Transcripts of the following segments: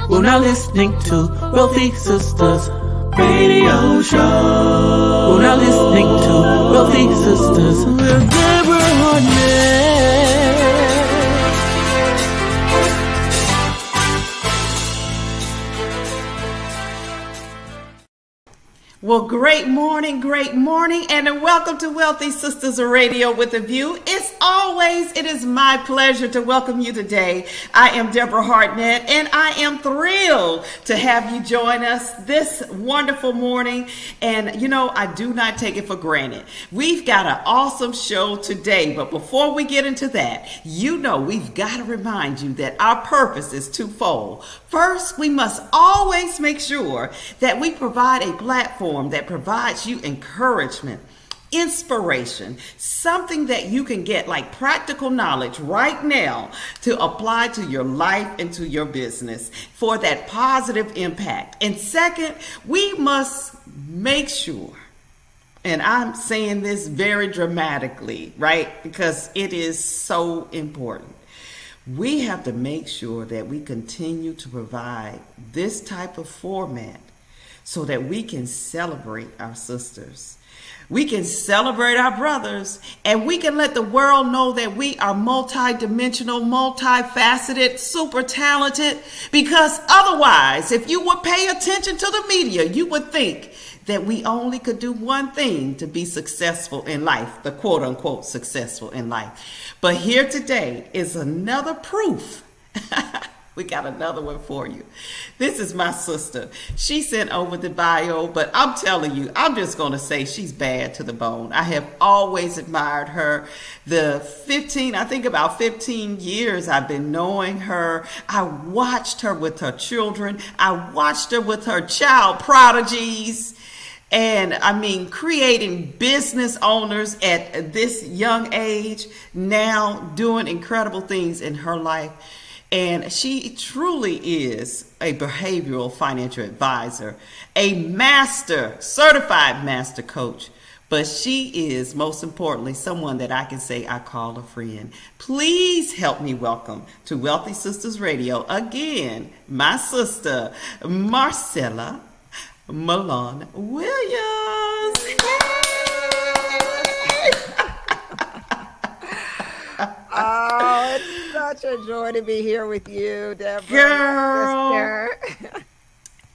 We're now listening to Wealthy Sistas Radio Show. We're now listening to Wealthy Sistas with Deborah Hartnett. Well, great morning, and welcome to Wealthy Sistas Radio with a View. It is my pleasure to welcome you today. I am Deborah Hartnett, and I am thrilled to have you join us this wonderful morning. And, you know, I do not take it for granted. We've got an awesome show today, but before we get into that, you know we've got to remind you that our purpose is twofold. First, we must always make sure that we provide a platform that provides you encouragement, inspiration, something that you can get like practical knowledge right now to apply to your life and to your business for that positive impact. And second, we must make sure, and I'm saying this very dramatically, right? Because it is so important. We have to make sure that we continue to provide this type of format so that we can celebrate our sisters. We can celebrate our brothers, and we can let the world know that we are multidimensional, multifaceted, super talented, because otherwise, if you would pay attention to the media, you would think that we only could do one thing to be successful in life, the quote unquote successful in life. But here today is another proof. We got another one for you. This is my sister. She sent over the bio, but I'm telling you, I'm just going to say she's bad to the bone. I have always admired her. About 15 years I've been knowing her. I watched her with her children. I watched her with her child prodigies. And I mean, creating business owners at this young age, now doing incredible things in her life. And she truly is a behavioral financial advisor, a certified master coach. But she is, most importantly, someone that I can say I call a friend. Please help me welcome to Wealthy Sistas Radio again, my sister, Marcella Mollon-Williams. Oh, it's such a joy to be here with you, Deborah. Girl,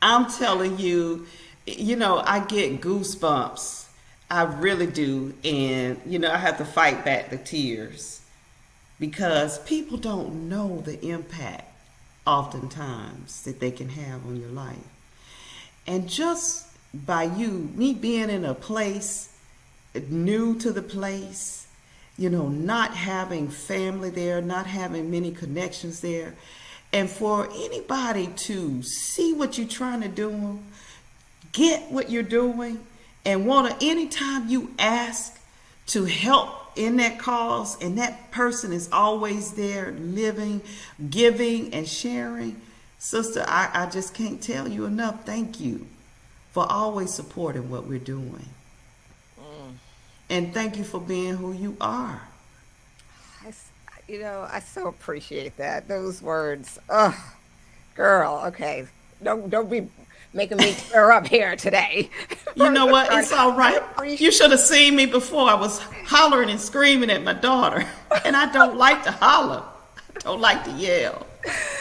I'm telling you, you know, I get goosebumps. I really do. And, you know, I have to fight back the tears because people don't know the impact oftentimes that they can have on your life. And just by me being in a place, new to the place, you know, not having family there, not having many connections there, and for anybody to see what you're trying to do, get what you're doing, and want to, anytime you ask to help in that cause, and that person is always there, living, giving, and sharing, sister, I just can't tell you enough. Thank you for always supporting what we're doing. And thank you for being who you are. I so appreciate that. Those words. Oh, girl, okay. Don't be making me stir up here today. You know what? It's all right. You should have seen me before. I was hollering and screaming at my daughter. And I don't like to holler. I don't like to yell.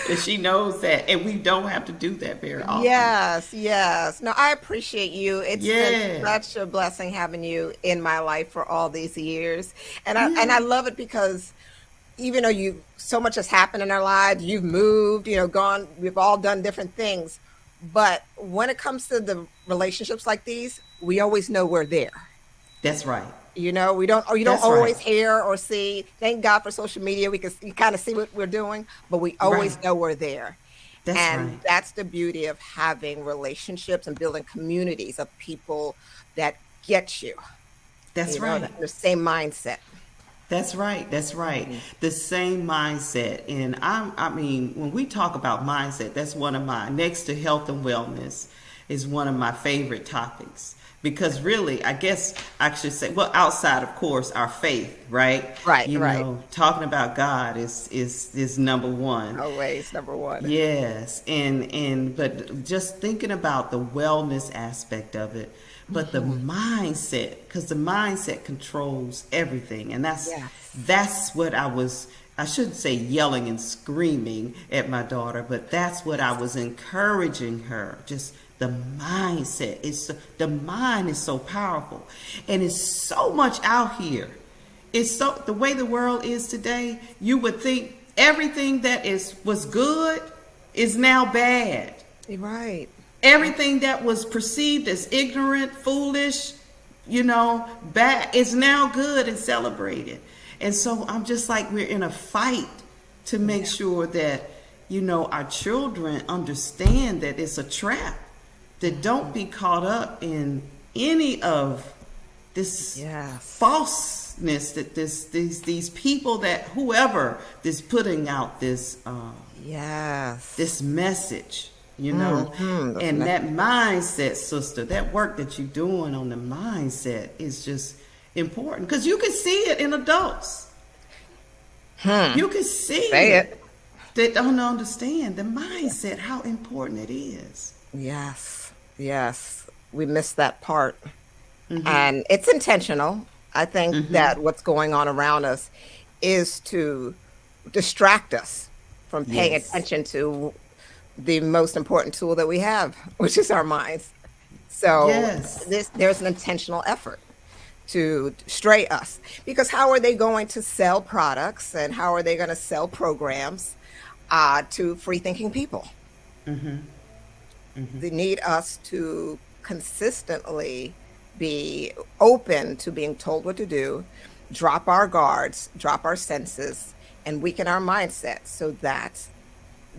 And she knows that, and we don't have to do that very often. Yes, yes. No, I appreciate you. It's been Yeah. such a blessing having you in my life for all these years. And I Yeah. love it because even though so much has happened in our lives, you've moved, gone, we've all done different things. But when it comes to the relationships like these, we always know we're there. That's right. We don't, or you don't That's right. always hear or see. Thank God for social media. We can kind of see what we're doing, but we always Right. know we're there. That's And right. that's the beauty of having relationships and building communities of people that get you, That's right. the same mindset. That's right. That's right. Mhm. The same mindset. And I mean, when we talk about mindset, that's one of my, next to health and wellness, is one of my favorite topics. Because really, I guess I should say, well, outside, of course, our faith, right? Right, right. Talking about God is number one. Always number one. Yes, but just thinking about the wellness aspect of it, but the mindset, because the mindset controls everything, and Yes. that's what I shouldn't say yelling and screaming at my daughter, but that's what I was encouraging her. Just the mindset the mind is so powerful, and it's so much out here. It's so, the way the world is today, you would think everything that was good is now bad. You're right. Everything that was perceived as ignorant, foolish, bad is now good and celebrated. And so I'm just like, we're in a fight to make sure that, our children understand that it's a trap, that don't be caught up in any of this falseness, that these people, that whoever is putting out this this message, and that mindset, sister, that work that you're doing on the mindset is just important, because you can see it in adults. You can see it. They don't understand the mindset, how important it is. Yes, yes. We missed that part. And it's intentional. I think that what's going on around us is to distract us from paying attention to the most important tool that we have, which is our minds. So there's an intentional effort to stray us, because how are they going to sell products and how are they going to sell programs to free thinking people? They need us to consistently be open to being told what to do, drop our guards, drop our senses, and weaken our mindset so that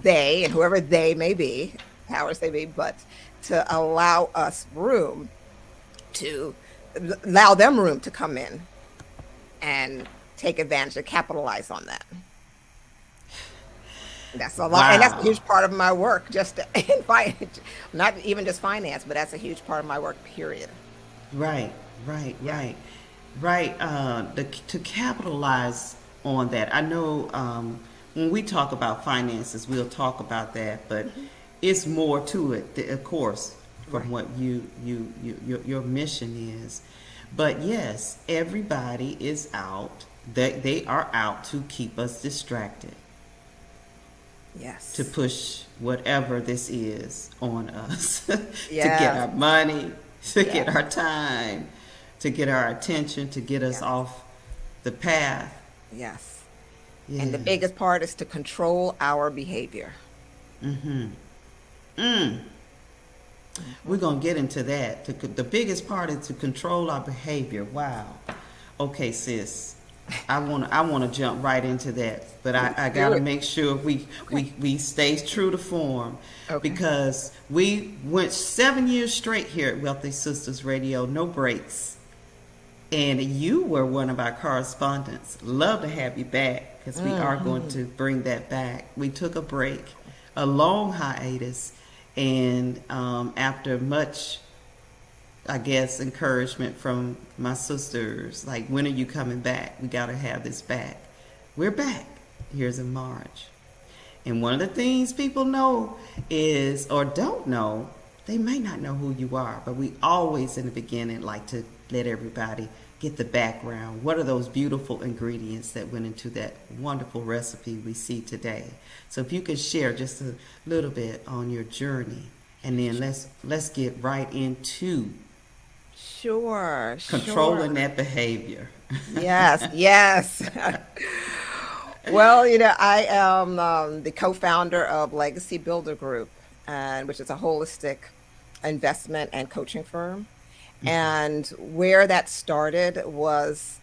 they, and whoever they may be, powers they be, but to allow them room to come in and take advantage and capitalize on that. That's a lot, and that's a huge part of my work. Just not even just finance, but that's a huge part of my work. Period. Right. To capitalize on that, I know when we talk about finances, we'll talk about that, but it's more to it, of course, from what your mission is. But yes, everybody is out. They are out to keep us distracted. Yes. To push whatever this is on us, to get our money, to get our time, to get our attention, to get us off the path. Yes. And the biggest part is to control our behavior. We're going to get into that. The biggest part is to control our behavior. Wow. Okay, sis. I want to jump right into that, but I got to make sure we stay true to form, because we went 7 years straight here at Wealthy Sistas Radio, no breaks, and you were one of our correspondents. Love to have you back, because we are going to bring that back. We took a break, a long hiatus, and after much, I guess, encouragement from my sisters, like, when are you coming back? We got to have this back. We're back. Here's in March. And one of the things people know is, or don't know, they may not know who you are, but we always in the beginning like to let everybody get the background. What are those beautiful ingredients that went into that wonderful recipe we see today? So if you could share just a little bit on your journey, and then let's get right into Sure, controlling sure. that behavior. Yes, yes. Well, I am the co-founder of Legacy Builder Group, and which is a holistic investment and coaching firm. And where that started was,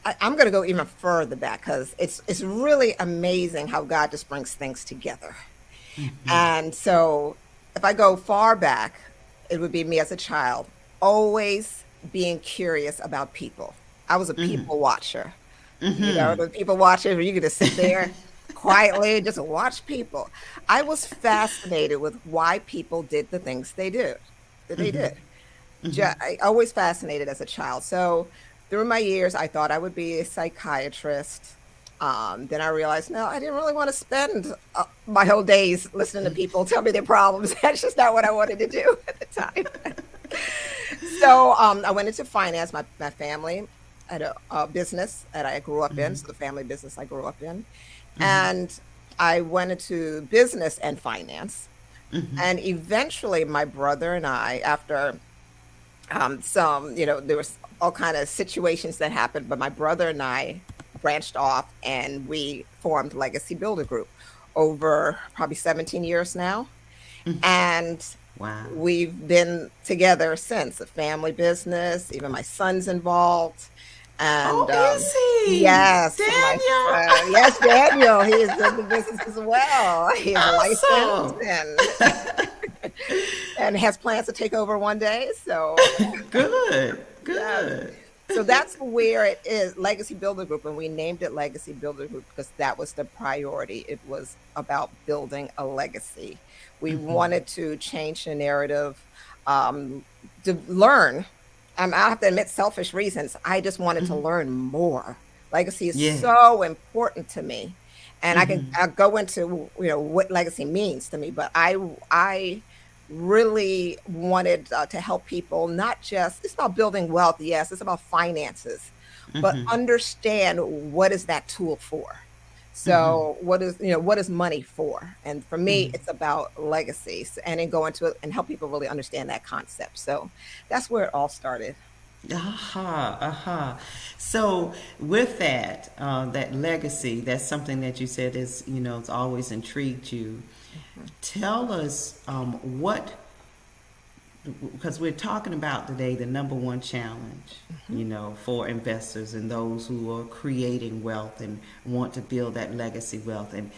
I'm going to go even further back because it's really amazing how God just brings things together. And so, if I go far back, it would be me as a child, always being curious about people. I was a people watcher. The people watcher where you could just sit there quietly and just watch people. I was fascinated with why people did the things they do, that they did. I always fascinated as a child. So through my years, I thought I would be a psychiatrist. Then I realized, no, I didn't really want to spend my whole days listening to people tell me their problems. That's just not what I wanted to do at the time. So I went into finance. My family had a business that I grew up in, so the family business I grew up in. And I went into business and finance. And eventually my brother and I, after there was all kind of situations that happened, but my brother and I branched off and we formed Legacy Builder Group over probably 17 years now. And Wow. we've been together since, a family business, even my son's involved. And Oh, is he? yes, Daniel? yes, Daniel, he is in the business as well. He's Awesome. licensed and has plans to take over one day. So Good. yeah. Good. So that's where it is, Legacy Builder Group, and we named it Legacy Builder Group because that was the priority. It was about building a legacy. We wanted to change the narrative, to learn. I have to admit, selfish reasons. I just wanted to learn more. Legacy is Yeah. so important to me, and I'll go into what legacy means to me. But I really wanted to help people, not just, it's about building wealth, yes, it's about finances, but understand what is that tool for. So what is money for? And for me, it's about legacies, and then go into it and help people really understand that concept. So that's where it all started. So with that, that legacy, that's something that you said is, it's always intrigued you. Tell us what, because we're talking about today the number one challenge, for investors and those who are creating wealth and want to build that legacy wealth. And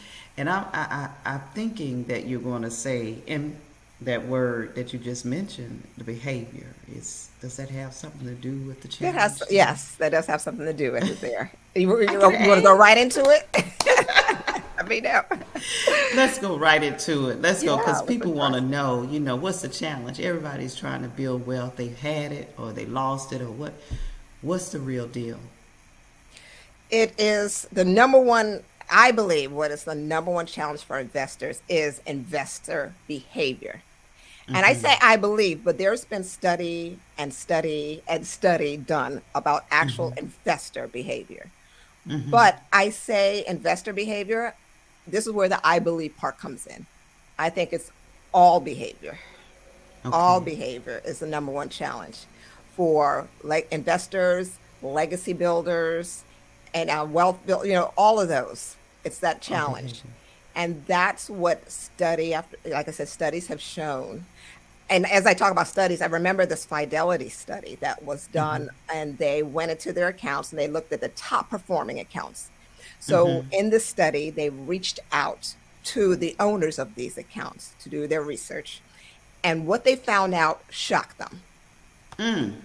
I'm thinking that you're going to say, in that word that you just mentioned, the behavior, does that have something to do with the challenge? Yes, that does have something to do with it there. You want to go right into it? I mean, no. Let's go right into it. Let's go, because Yeah, people want to know, what's the challenge? Everybody's trying to build wealth. They've had it or they lost it, or what's the real deal? It is the number one, I believe, what is the number one challenge for investors is investor behavior. And I say I believe, but there's been study and study and study done about actual investor behavior. But I say investor behavior, this is where the I believe part comes in. I think it's all behavior. All Okay. behavior is the number one challenge for investors, legacy builders, and wealth build, all of those. It's that All challenge. behavior. And that's what like I said, studies have shown. And as I talk about studies, I remember this Fidelity study that was done, and they went into their accounts and they looked at the top performing accounts. So in this study, they reached out to the owners of these accounts to do their research. And what they found out shocked them.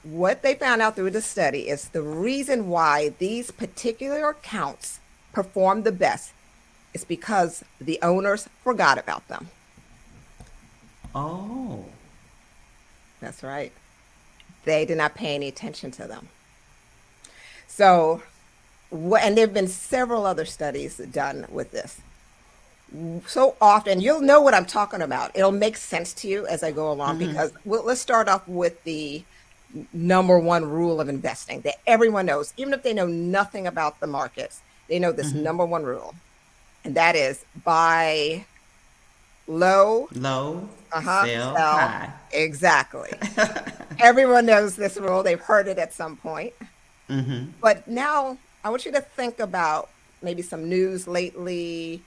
What they found out through the study is the reason why these particular accounts performed the best is because the owners forgot about them. Oh. That's right. They did not pay any attention to them. So, and there have been several other studies done with this. So often, you'll know what I'm talking about. It'll make sense to you as I go along because let's start off with the number one rule of investing that everyone knows, even if they know nothing about the markets, they know this number one rule, and that is buy low, sell sell high. exactly. Everyone knows this rule. They've heard it at some point. But now I want you to think about maybe some news lately,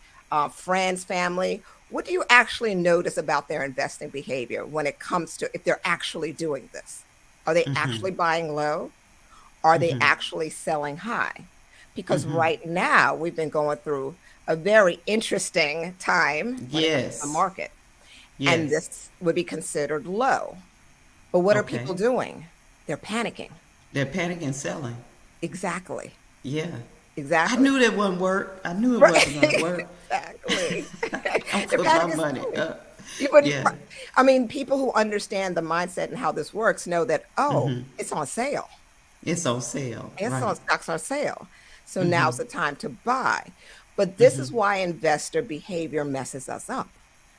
friends, family. What do you actually notice about their investing behavior when it comes to if they're actually doing this? Are they actually buying low? Are they actually selling high? Because right now we've been going through a very interesting time when it comes to the market. And this would be considered low. But what are people doing? They're panicking. They're panicking selling. Exactly. Yeah. Exactly. I knew that wouldn't work. I knew it wasn't going to work. Exactly. Don't put my money up. I mean, people who understand the mindset and how this works know that, it's on sale. It's on sale. Stocks on sale. So now's the time to buy. But this is why investor behavior messes us up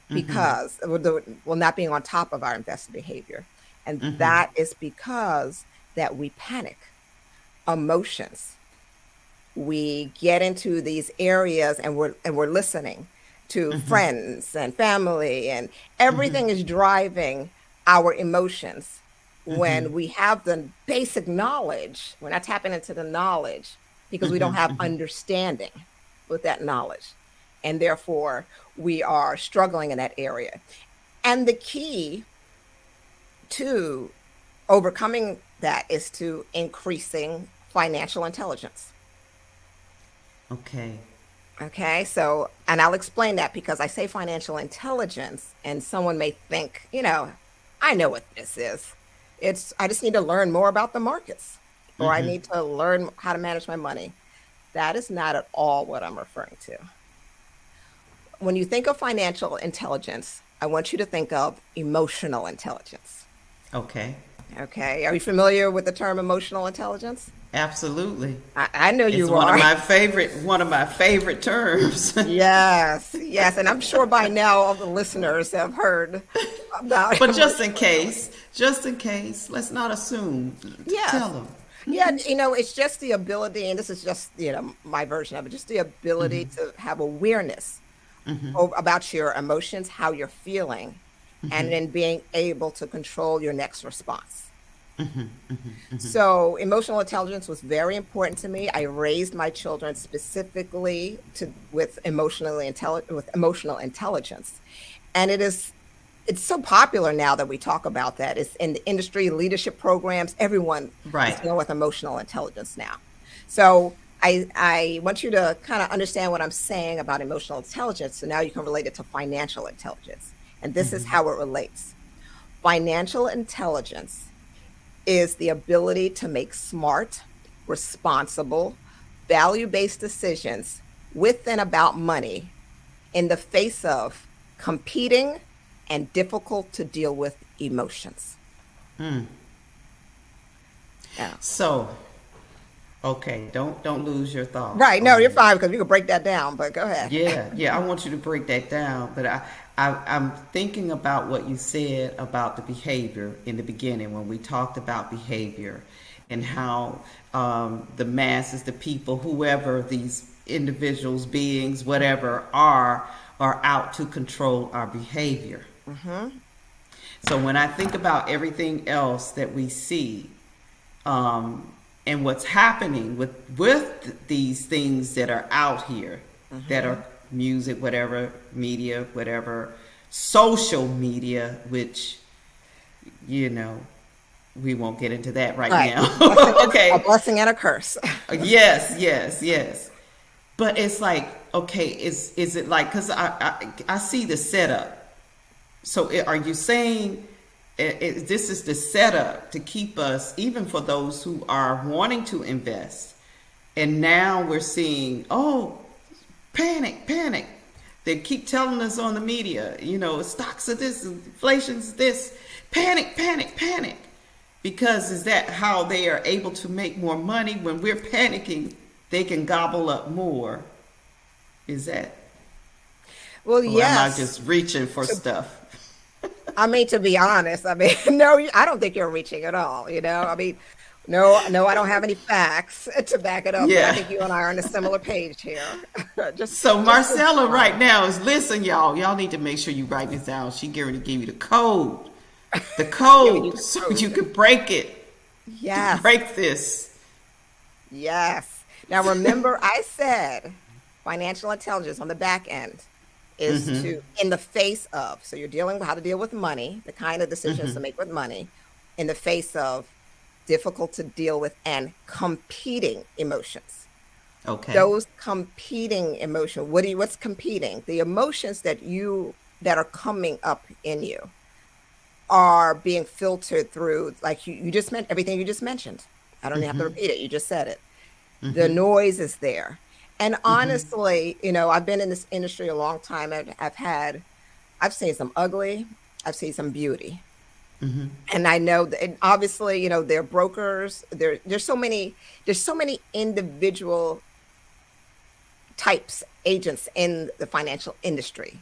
because, well, not being on top of our investor behavior. And that is because that we panic. Emotions. We get into these areas and we're listening to friends and family, and everything is driving our emotions. When we have the basic knowledge, we're not tapping into the knowledge because we don't have understanding with that knowledge. And therefore, we are struggling in that area. And the key to overcoming that is to increasing financial intelligence. Okay, so, and I'll explain that because I say financial intelligence and someone may think, I know what this is. I just need to learn more about the markets, or I need to learn how to manage my money. That is not at all what I'm referring to. When you think of financial intelligence, I want you to think of emotional intelligence. Okay. Are you familiar with the term emotional intelligence? Absolutely. I know you are. It's one of my favorite terms. Yes, and I'm sure by now all the listeners have heard about it. But just in case, let's not assume. Tell them. Yeah, it's just the ability, and this is just, my version of it, just the ability to have awareness about your emotions, how you're feeling, and then being able to control your next response. So emotional intelligence was very important to me. I raised my children specifically with emotional intelligence. And it's so popular now that we talk about that. It's in the industry, leadership programs, everyone is dealing with emotional intelligence now. So I want you to kind of understand what I'm saying about emotional intelligence. So now you can relate it to financial intelligence. And this is how it relates. Financial intelligence is the ability to make smart, responsible, value-based decisions with and about money in the face of competing and difficult to deal with emotions. Yeah. So, okay, don't lose your thought. Right, no, you're fine because you can break that down, but go ahead. Yeah, I want you to break that down, but I'm thinking about what you said about the behavior in the beginning when we talked about behavior and how the masses, the people, whoever these individuals, beings, whatever are out to control our behavior. So when I think about everything else that we see and what's happening with these things that are out here, that are music, whatever, media, whatever, social media, which, we won't get into that right now. Okay. A blessing and a curse. Yes. But it's like, okay, is it like, because I see the setup. So are you saying this is the setup to keep us, even for those who are wanting to invest, and now we're seeing, panic. They keep telling us on the media, stocks are this, inflation's this, panic. Because is that how they are able to make more money? When we're panicking, they can gobble up more. Is that? Well, yes. Am I just reaching for stuff? I mean, to be honest, I mean, no, I don't think you're reaching at all. I mean, no, I don't have any facts to back it up, but I Yeah. think you and I are on a similar page here. So Just Marcella right now is listen, y'all. Y'all need to make sure you write this down. She getting ready to give you the code. The giving you code the so code. you can break it. Yes, Break this. yes. Now remember, I said financial intelligence on the back end is to in the face of. So you're dealing with how to deal with money, the kind of decisions to make with money, in the face of difficult to deal with and competing emotions. Okay. Those competing emotions. What's competing? The emotions that are coming up in you are being filtered through, like you just meant everything you just mentioned. I don't even have to repeat it. You just said it. The noise is there. And honestly, I've been in this industry a long time. I've seen some ugly, I've seen some beauty. And I know that, and obviously, they're brokers. There's so many individual types, agents in the financial industry.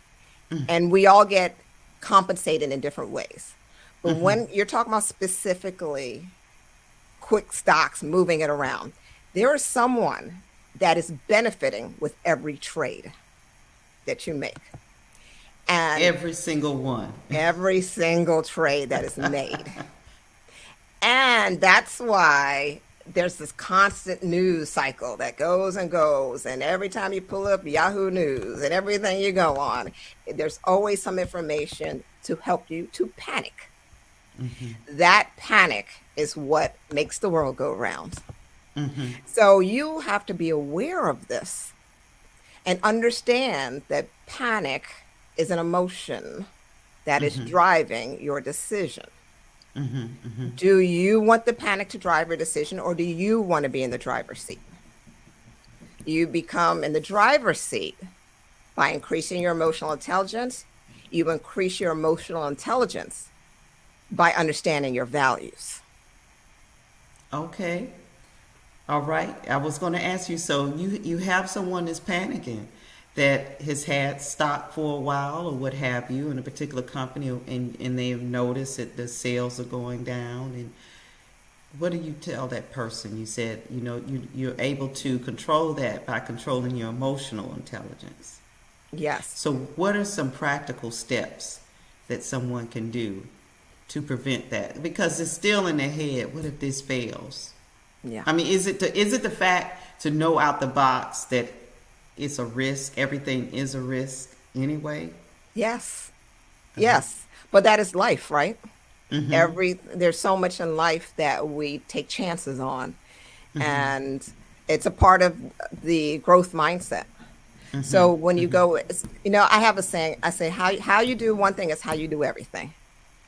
And we all get compensated in different ways. But when you're talking about specifically quick stocks, moving it around, there is someone that is benefiting with every trade that you make. And Every single one. every single trade that is made. And that's why there's this constant news cycle that goes and goes. And every time you pull up Yahoo News and everything you go on, there's always some information to help you to panic. That panic is what makes the world go round. So you have to be aware of this and understand that panic is an emotion that is driving your decision. Do you want the panic to drive your decision, or do you want to be in the driver's seat? You become in the driver's seat by increasing your emotional intelligence. You increase your emotional intelligence by understanding your values. Okay. All right. I was going to ask you, so you have someone that's panicking that has had stock for a while or what have you in a particular company, and they've noticed that the sales are going down. And what do you tell that person? You said, you're able to control that by controlling your emotional intelligence. Yes. So what are some practical steps that someone can do to prevent that? Because it's still in their head, what if this fails? Yeah. I mean, is it the fact to know out the box that it's a risk, everything is a risk anyway? Yes. Yes. But that is life, right? There's so much in life that we take chances on. And it's a part of the growth mindset. So when you go, I have a saying, I say, how you do one thing is how you do everything.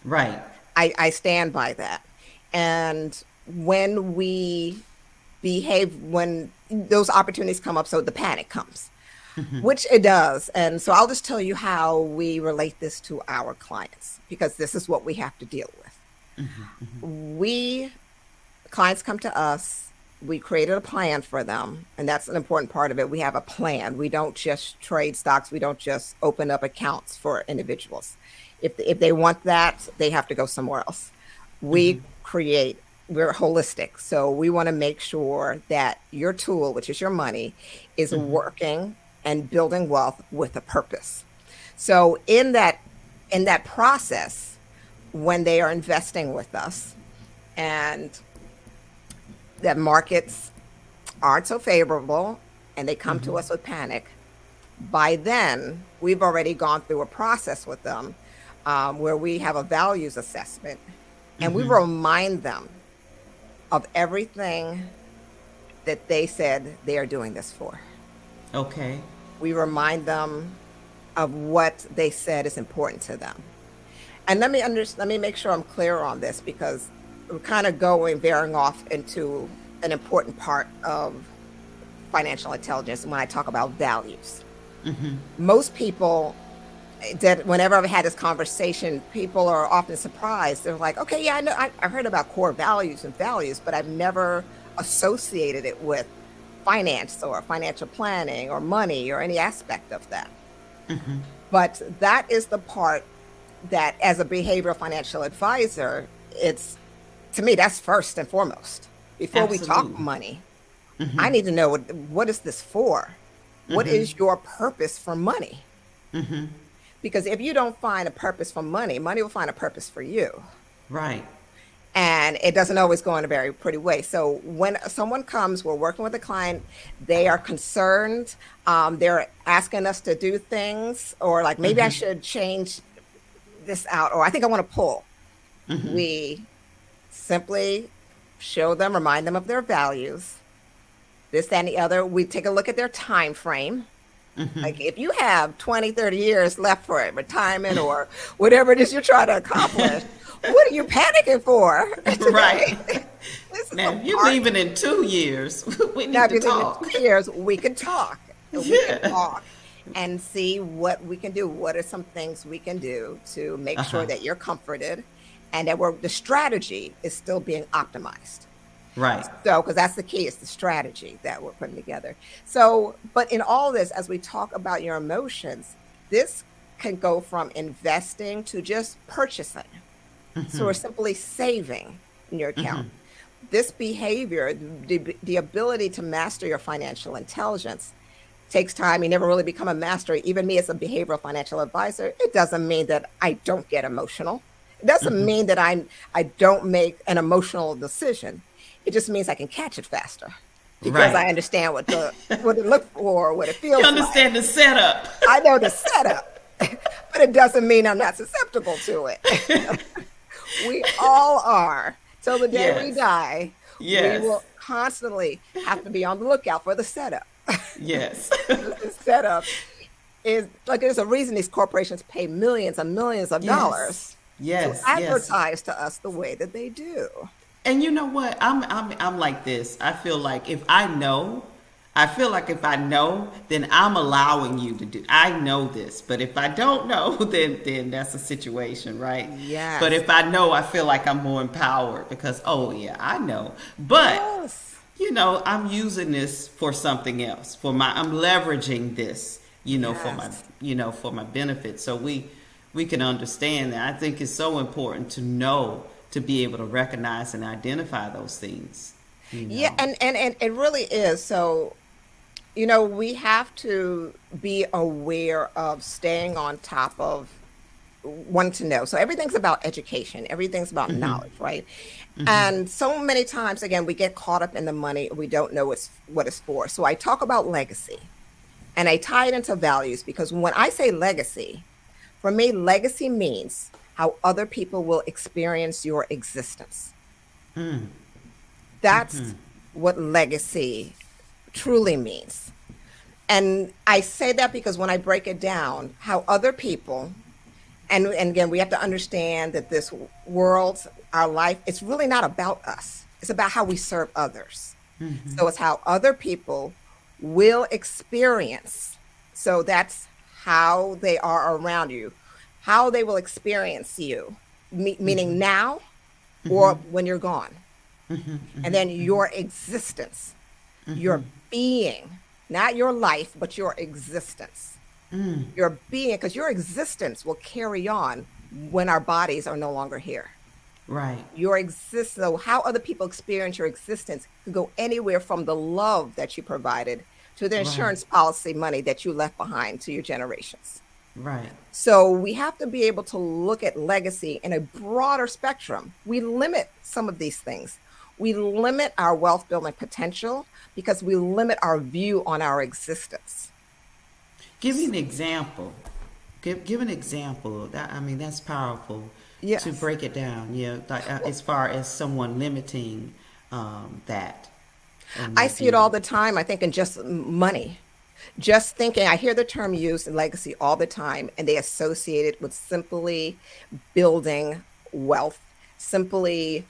Right. I stand by that. And when we behave, when those opportunities come up, so the panic comes, which it does. And so I'll just tell you how we relate this to our clients, because this is what we have to deal with. Clients come to us, we created a plan for them, and that's an important part of it. We have a plan. We don't just trade stocks. We don't just open up accounts for individuals. If they want that, they have to go somewhere else. We're holistic. So we want to make sure that your tool, which is your money, is working and building wealth with a purpose. So in that process, when they are investing with us and that markets aren't so favorable and they come to us with panic, by then we've already gone through a process with them where we have a values assessment, and we remind them of everything that they said they are doing this for. Okay. We remind them of what they said is important to them. And let me make sure I'm clear on this, because we're kind of veering off into an important part of financial intelligence when I talk about values. Most people, that whenever I've had this conversation, people are often surprised. They're like, okay, yeah, I know, I heard about core values and values, but I've never associated it with finance or financial planning or money or any aspect of that. But that is the part that as a behavioral financial advisor, it's, to me, that's first and foremost. Before we talk Absolutely. money, I need to know what is this for? What is your purpose for money? Because if you don't find a purpose for money, money will find a purpose for you. Right. And it doesn't always go in a very pretty way. So when someone comes, we're working with a client, they are concerned, they're asking us to do things, or like maybe I should change this out, or I think I want to pull. We simply show them, remind them of their values, this, that, and the other. We take a look at their time frame. Like if you have 20, 30 years left for it, retirement or whatever it is you're trying to accomplish, what are you panicking for? Right. This is Now, a if you're part- leaving in 2 years, we Now, need if to you're talk. thinking 2 years, we can talk. We can Yeah. talk and see what we can do. What are some things we can do to make sure that you're comforted and that the strategy is still being optimized. Right. So, because that's the key, it's the strategy that we're putting together. So, but in all this, as we talk about your emotions, this can go from investing to just purchasing. So we're simply saving in your account. This behavior, the ability to master your financial intelligence takes time. You never really become a master. Even me as a behavioral financial advisor, it doesn't mean that I don't get emotional. It doesn't mean that I don't make an emotional decision. It just means I can catch it faster because Right. I understand what it looks for, what it feels You like. understand the setup. I know the setup, but it doesn't mean I'm not susceptible to it. We all are. Till the day we Yes. die, Yes. we will constantly have to be on the lookout for the setup. Yes. The setup is like there's a reason these corporations pay millions and millions of dollars Yes. to advertise to us the way that they do. And you know what? I'm like this. I feel like if I know, then I'm allowing you to do. I know this, but if I don't know, then that's a situation, right? Yes. But if I know, I feel like I'm more empowered because I know. But Yes. I'm using this for something else. I'm leveraging this, for my benefit. So we can understand that. I think it's so important to know, to be able to recognize and identify those things. Yeah, and it really is. So, we have to be aware of staying on top of wanting to know. So everything's about education. Everything's about knowledge, right? And so many times, again, we get caught up in the money. We don't know what it's for. So I talk about legacy and I tie it into values because when I say legacy, for me, legacy means how other people will experience your existence. That's what legacy truly means. And I say that because when I break it down, how other people, and again, we have to understand that this world, our life, it's really not about us. It's about how we serve others. So it's how other people will experience. So that's how they are around you, how they will experience you, meaning now or when you're gone. And then your existence, your being, not your life, but your existence. Your being, because your existence will carry on when our bodies are no longer here. Right. So how other people experience your existence could go anywhere from the love that you provided to the insurance policy money that you left behind to your generations. Right. So we have to be able to look at legacy in a broader spectrum. We limit some of these things. We limit our wealth building potential because we limit our view on our existence. Give me an example. Give an example. That's powerful. Yes. To break it down. As far as someone limiting that. I see it all the time, I think, in just money. Just thinking, I hear the term used in legacy all the time, and they associate it with simply building wealth, simply,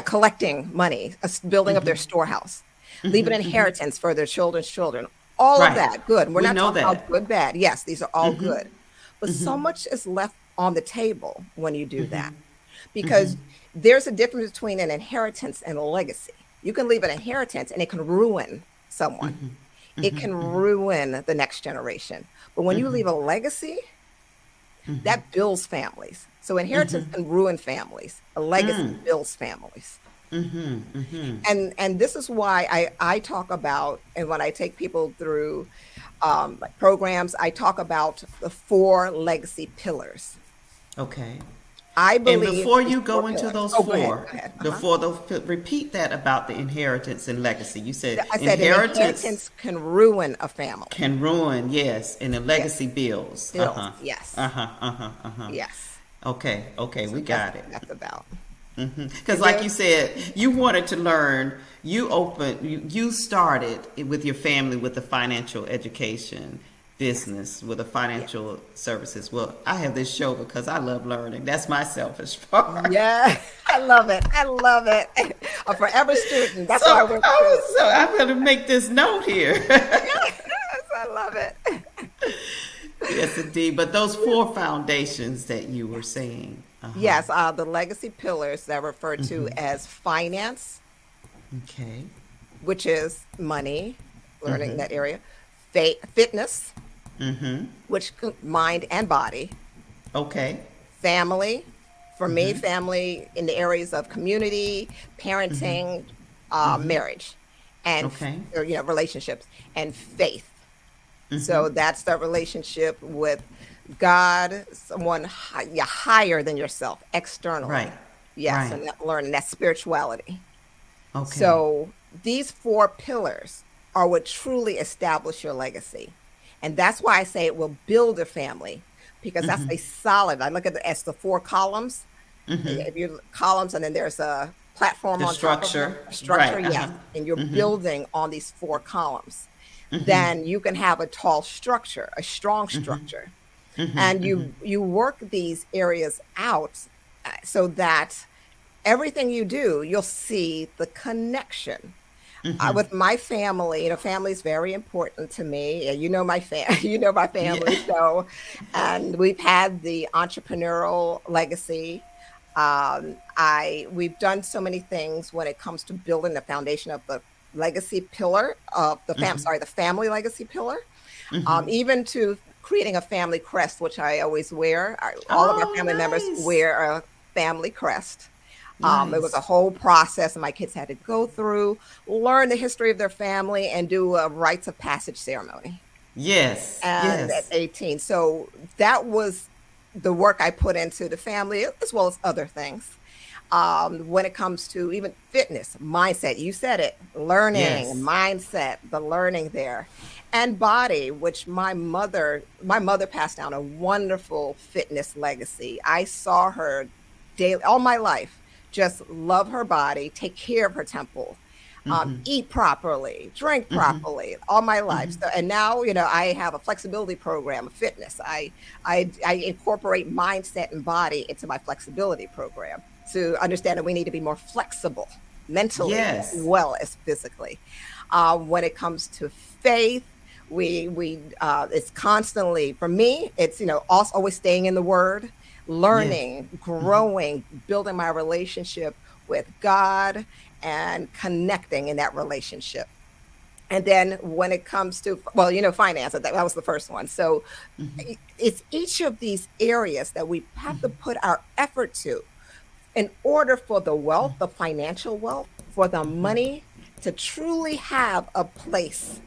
collecting money, building up their storehouse, leaving inheritance for their children's children. All of that, good. We're not talking about good, bad. Yes, these are all good. But so much is left on the table when you do that. Because there's a difference between an inheritance and a legacy. You can leave an inheritance and it can ruin someone. It can ruin the next generation. But when you leave a legacy, That builds families. So inheritance can ruin families. A legacy builds families. And this is why I talk about, and when I take people through like programs, I talk about the 4 legacy pillars. Okay. I And believe before these you go 4 into pillars. those Oh, go ahead. 4, Go ahead. before those, repeat that about the inheritance and legacy. You said I said an inheritance inheritance can ruin a family. can ruin, yes, and the Yes. legacy builds. Builds. Yes. Uh-huh. Yes. Okay, So we got it. that's about. Because, And like then, you said, you wanted to learn. You started with your family with the financial education business with the yeah. financial services. Well, I have this show because I love learning. That's my selfish part. Yeah, I love it. I love it. A forever student. That's So why I went to. I better make this note here. Yes, I love it. Yes, indeed. But those 4 foundations that you were saying. Yes, the legacy pillars that are referred to as finance, Okay. which is money, learning that area, fitness, which mind and body, Okay. family, for me, family in the areas of community, parenting, marriage, and Okay. or, relationships, and faith. So that's the relationship with God, someone higher than yourself, externally. Right. Yes, Right. and learning that spirituality. Okay. So these 4 pillars are what truly establish your legacy. And that's why I say it will build a family, because that's a solid, I look at it as the 4 columns. If you columns, and then there's a platform The on top of structure. them, a structure, Right. yes, and you're building on these 4 columns. Then you can have a tall structure, a strong structure, and you work these areas out so that everything you do, you'll see the connection. With my family, family is very important to me. And you know my you know my family. Yeah. So, and we've had the entrepreneurial legacy. We've done so many things when it comes to building the foundation of the legacy pillar of the the family legacy pillar, even to creating a family crest, which I always wear. All of our Oh, family members nice. wear a family crest. It was a Nice. whole process my kids had to go through, learn the history of their family, and do a rites of passage ceremony. Yes. And at Yes. 18, so that was the work I put into the family as well as other things. When it comes to even fitness, mindset, you said it, learning, Yes. mindset, the learning there, and body, which my mother passed down a wonderful fitness legacy. I saw her daily, all my life, just love her body, take care of her temple, eat properly, drink properly, all my life. So, and now, I have a flexibility program of fitness. I incorporate mindset and body into my flexibility program to understand that we need to be more flexible mentally as Yes. well as physically. When it comes to faith, we it's constantly, for me, it's also always staying in the Word, Yes. learning, growing, building my relationship with God, and connecting in that relationship. And then when it comes to, well, finance, that was the first one. So it's each of these areas that we have to put our effort to in order for the wealth, the financial wealth, for the money to truly have a place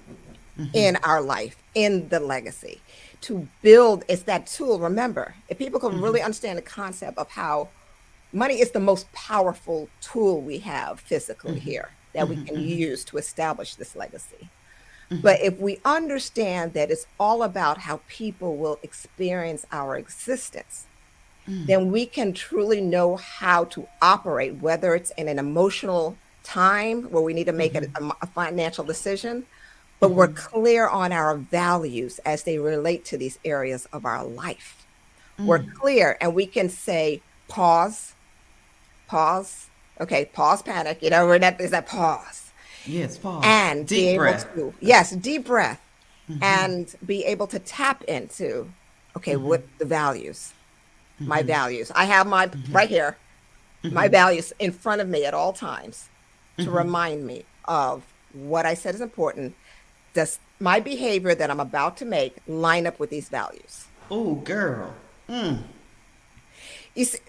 in our life, in the legacy. To build, it's that tool. Remember, if people can really understand the concept of how money is the most powerful tool we have physically here that we can use to establish this legacy. But if we understand that it's all about how people will experience our existence, then we can truly know how to operate, whether it's in an emotional time where we need to make a financial decision, but we're clear on our values as they relate to these areas of our life. We're clear, and we can say, pause, pause. Okay, pause, panic. There's that pause. Yes. Pause. And be Deep able breath. to, yes, deep breath, and be able to tap into, okay, what the values, my values. I have my, right here, my values in front of me at all times to remind me of what I said is important. Does my behavior that I'm about to make line up with these values? Oh, girl. You see,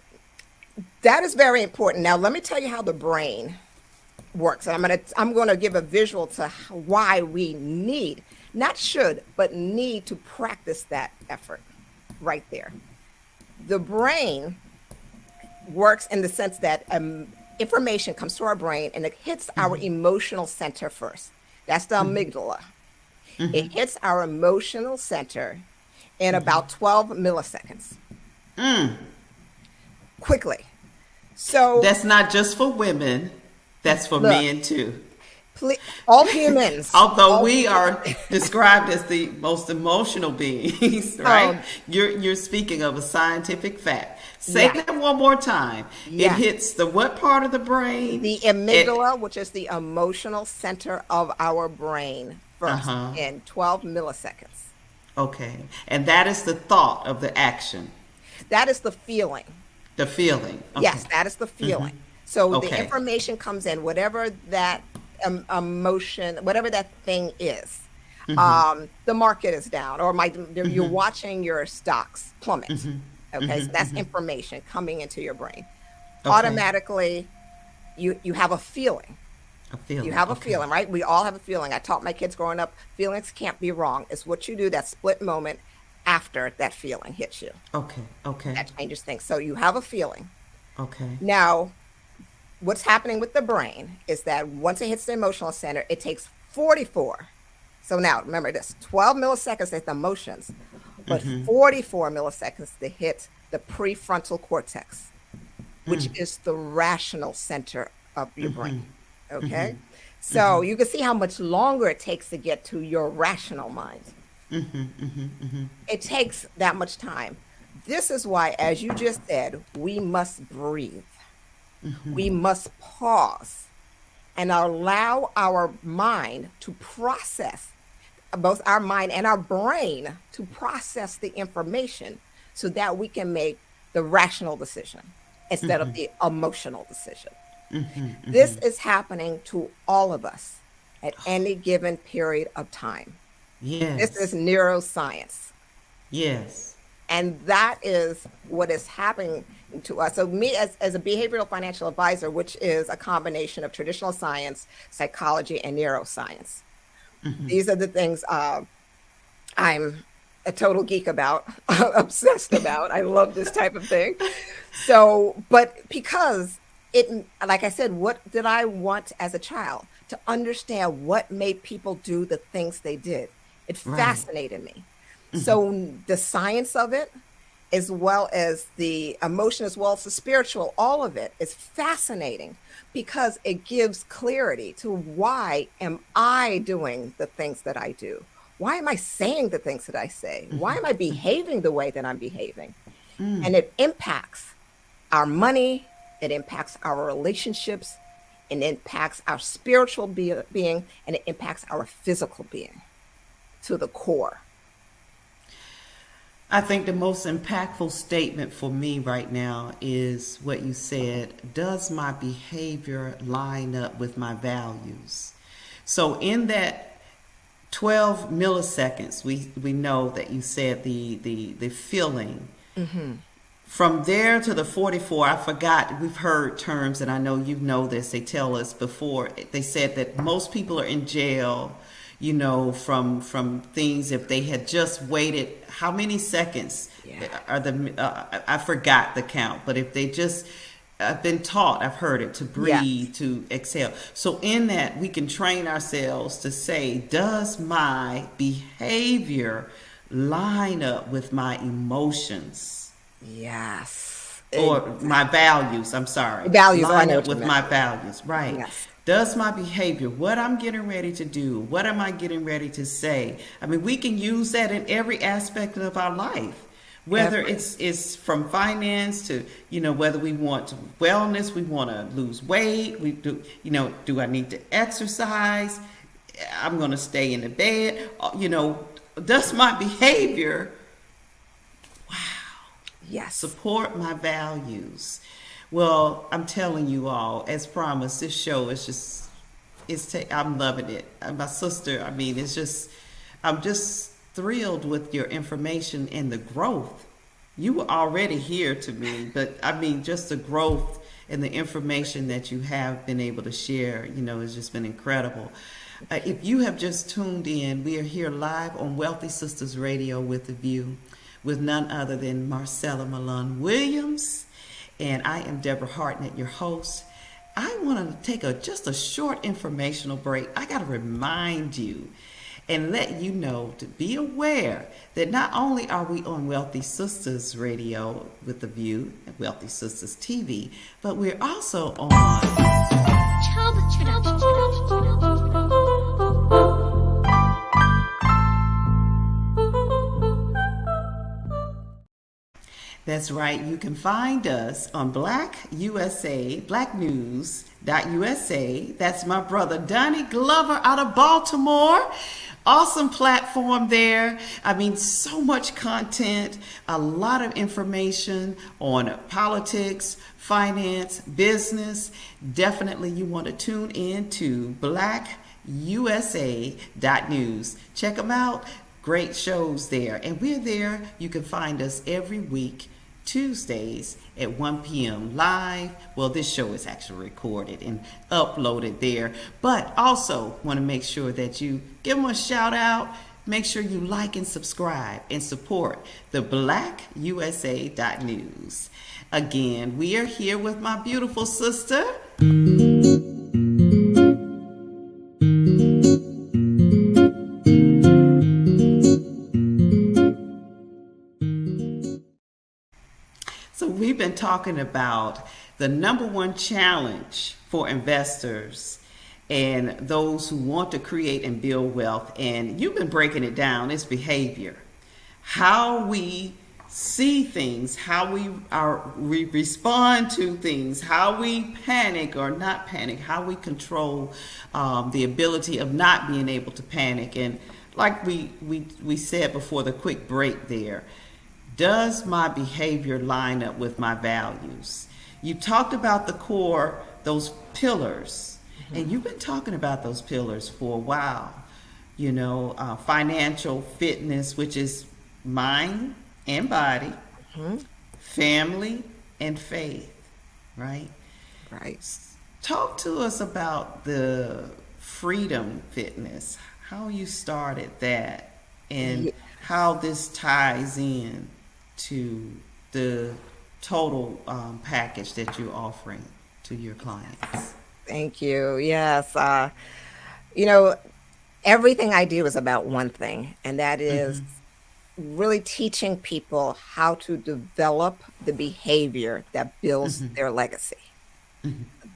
that is very important. Now, let me tell you how the brain works. And I'm gonna give a visual to why we need, not should, but need to practice that effort right there. The brain works in the sense that information comes to our brain and it hits our emotional center first. That's the amygdala. It hits our emotional center in about 12 milliseconds. Quickly. So That's not just for women, that's for look, men too. all humans. Although we are described as the most emotional beings, right? You're speaking of a scientific fact. Say Yeah. that one more time. Yeah. It hits the what part of the brain? The amygdala, which is the emotional center of our brain, first in 12 milliseconds. Okay. And that is the thought of the action, That is the feeling. the feeling. Okay. Yes, that is the feeling. So the Okay. information comes in, whatever that emotion, whatever that thing is. The market is down, or you're watching your stocks plummet. Okay, so that's information coming into your brain. Okay. Automatically, you have a feeling. A feeling. You have a okay. feeling, right? We all have a feeling. I taught my kids growing up, feelings can't be wrong. It's what you do that split moment after that feeling hits you. Okay. Okay. That changes things. So you have a feeling. Okay. Now, what's happening with the brain is that once it hits the emotional center, it takes 44. So now, remember this, 12 milliseconds is the emotions, but 44 milliseconds to hit the prefrontal cortex, which is the rational center of your brain. Okay? So you can see how much longer it takes to get to your rational mind. It takes that much time. This is why, as you just said, we must breathe. We must pause and allow our mind to process, both our mind and our brain to process the information so that we can make the rational decision instead of the emotional decision. This is happening to all of us at any given period of time. Yes. This is neuroscience. Yes. And that is what is happening to us. So me as a behavioral financial advisor, which is a combination of traditional science, psychology, and neuroscience. These are the things I'm a total geek about, obsessed about. I love this type of thing. So, but because like I said, what did I want as a child? To understand what made people do the things they did. It fascinated me. So the science of it, as well as the emotion, as well as the spiritual, all of it is fascinating because it gives clarity to why am I doing the things that I do? Why am I saying the things that I say? Why am I behaving the way that I'm behaving? And it impacts our money, it impacts our relationships, it impacts our spiritual being, and it impacts our physical being to the core. I think the most impactful statement for me right now is what you said. Does my behavior line up with my values? So in that 12 milliseconds, we know that you said the feeling. From there to the 44, I forgot, we've heard terms, and I know you know this, they tell us before, they said that most people are in jail, you know, from things, if they had just waited, how many seconds are I forgot the count, but if they just, I've been taught, I've heard it, to breathe, to exhale. So in that, we can train ourselves to say, does my behavior line up with my emotions? Yes. Or my values, I'm sorry. Values, I line know up what you with meant. my values, right. Yes. Does my behavior, what I'm getting ready to do, what am I getting ready to say? I mean, we can use that in every aspect of our life, whether it's from finance to, you know, whether we want wellness, we want to lose weight, we do, you know, do I need to exercise? I'm going to stay in the bed, you know, does my behavior support my values? Well, I'm telling you all, as promised, this show is just, I'm loving it. My sister, I mean, I'm just thrilled with your information and the growth you were already here to me, but I mean, just the growth and the information that you have been able to share, has just been incredible. If you have just tuned in, we are here live on Wealthy Sistas Radio with The View, with none other than Marcella Mollon-Williams, and I am Deborah Hartnett, your host. I want to take just a short informational break. I got to remind you and let you know to be aware that not only are we on Wealthy Sistas Radio with The View and Wealthy Sistas TV, but we're also on That's right. You can find us on blacknews.usa. That's my brother Donnie Glover out of Baltimore. Awesome platform there. I mean, so much content, a lot of information on politics, finance, business. Definitely you want to tune in to blackusa.news. Check them out. Great shows there. And we're there. You can find us every week, Tuesdays at 1 p.m. live. Well, this show is actually recorded and uploaded there, but also want to make sure that you give them a shout out. Make sure you like and subscribe and support the blackusa.news. Again, we are here with my beautiful sister. We've been talking about the number one challenge for investors and those who want to create and build wealth. And you've been breaking it down. It's behavior. How we see things, how we respond to things, how we panic or not panic, how we control the ability of not being able to panic. And like we said before the quick break there, does my behavior line up with my values? You talked about the core, those pillars, and you've been talking about those pillars for a while. Financial fitness, which is mind and body, family and faith, right? Right. Talk to us about the freedom fitness, how you started that, and how this ties in to the total package that you're offering to your clients. Thank you. Yes. Everything I do is about one thing, and that is really teaching people how to develop the behavior that builds their legacy.